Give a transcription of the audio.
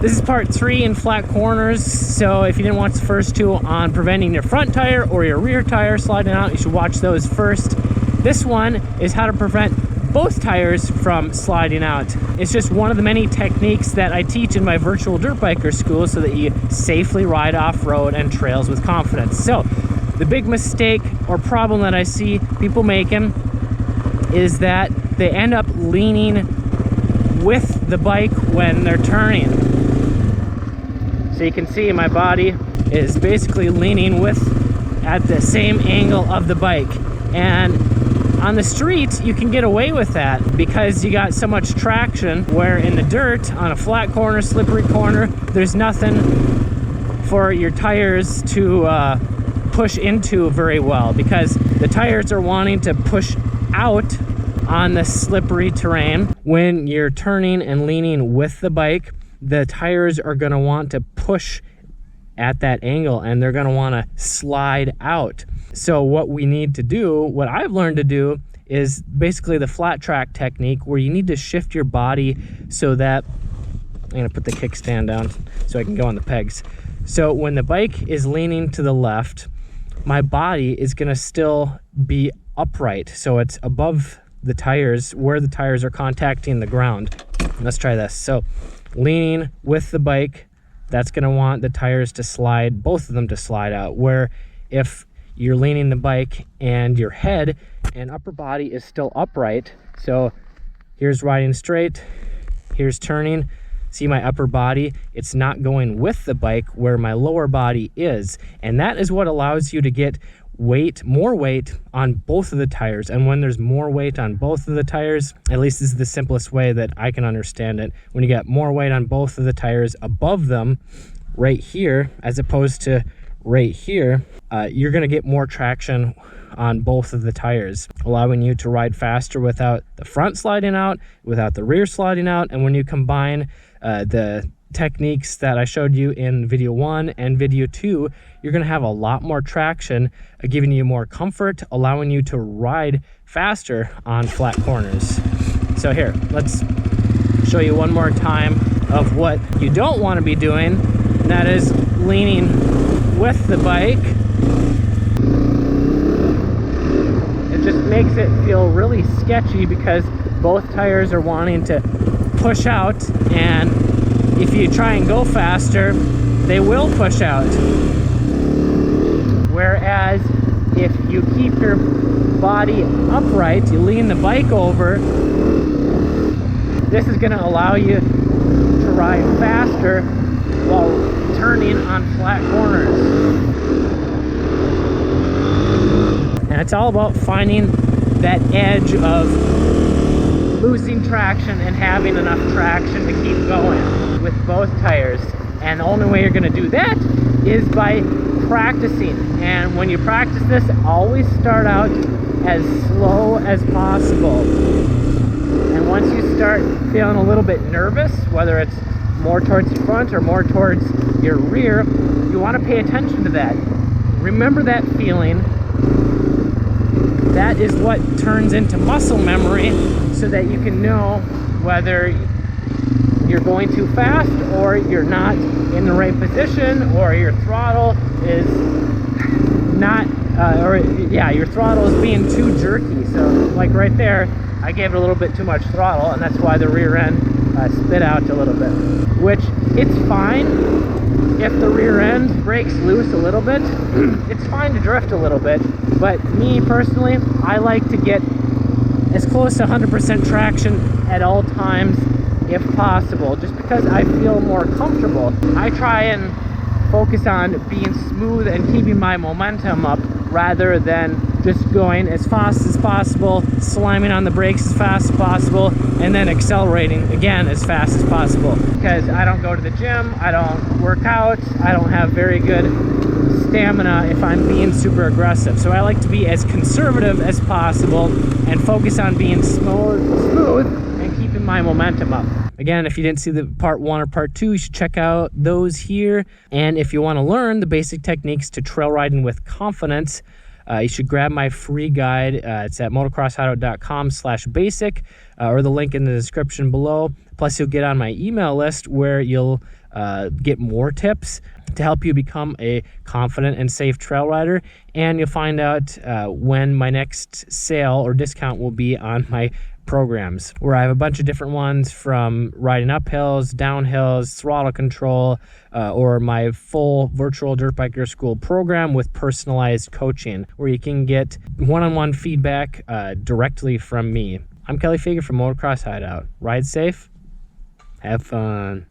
This is part 3 in flat corners, so if you didn't watch the first 2 on preventing your front tire or your rear tire sliding out, you should watch those first. This one is how to prevent both tires from sliding out. It's just one of the many techniques that I teach in my virtual dirt biker school so that you safely ride off-road and trails with confidence. So the big mistake or problem that I see people making is that they end up leaning with the bike when they're turning. So you can see my body is basically leaning at the same angle of the bike. And on the street, you can get away with that because you got so much traction, where in the dirt, on a flat corner, slippery corner, there's nothing for your tires to push into very well, because the tires are wanting to push out on the slippery terrain. When you're turning and leaning with the bike, the tires are going to want to push at that angle and they're going to want to slide out. So what we need to do, what I've learned to do, is basically the flat track technique, where you need to shift your body so that, I'm going to put the kickstand down so I can go on the pegs. So when the bike is leaning to the left, my body is going to still be upright, so it's above the tires, where the tires are contacting the ground. Let's try this. So leaning with the bike, that's going to want the tires to slide, both of them to slide out. Where if you're leaning the bike and your head and upper body is still upright, so here's riding straight, here's turning, see my upper body, it's not going with the bike where my lower body is. And that is what allows you to get more weight on both of the tires. And when there's more weight on both of the tires, at least this is the simplest way that I can understand it, when you get more weight on both of the tires above them, right here, as opposed to right here, you're going to get more traction on both of the tires, allowing you to ride faster without the front sliding out, without the rear sliding out. And when you combine the techniques that I showed you in video 1 and video 2, you're going to have a lot more traction, giving you more comfort, allowing you to ride faster on flat corners. So here, let's show you one more time of what you don't want to be doing, and that is leaning with the bike. It just makes it feel really sketchy because both tires are wanting to push out, and if you try and go faster, they will push out. Whereas if you keep your body upright, you lean the bike over, this is going to allow you to ride faster while turning on flat corners. And it's all about finding that edge of losing traction and having enough traction to keep going with both tires. And the only way you're going to do that is by practicing. And when you practice this, always start out as slow as possible. And once you start feeling a little bit nervous, whether it's more towards the front or more towards your rear, you want to pay attention to that. Remember that feeling. That is what turns into muscle memory, so that you can know whether you're going too fast or you're not in the right position, or your throttle is not, your throttle is being too jerky. So like right there, I gave it a little bit too much throttle, and that's why the rear end spit out a little bit, which it's fine if the rear end breaks loose a little bit. It's fine to drift a little bit, but me personally, I like to get as close to 100% traction at all times if possible, just because I feel more comfortable. I try and focus on being smooth and keeping my momentum up, rather than just going as fast as possible, slamming on the brakes as fast as possible, and then accelerating again as fast as possible. Because I don't go to the gym, I don't work out, I don't have very good stamina if I'm being super aggressive. So I like to be as conservative as possible and focus on being smooth and keeping my momentum up. Again, if you didn't see the part 1 or part 2, you should check out those here. And if you want to learn the basic techniques to trail riding with confidence, you should grab my free guide. It's at motocrosshideout.com/basic, or the link in the description below. Plus, you'll get on my email list, where you'll get more tips to help you become a confident and safe trail rider. And you'll find out when my next sale or discount will be on my programs, where I have a bunch of different ones, from riding up hills, down hills, throttle control, or my full virtual dirt biker school program with personalized coaching, where you can get one-on-one feedback directly from me. I'm Kelly Fager from Motocross Hideout. Ride safe, have fun.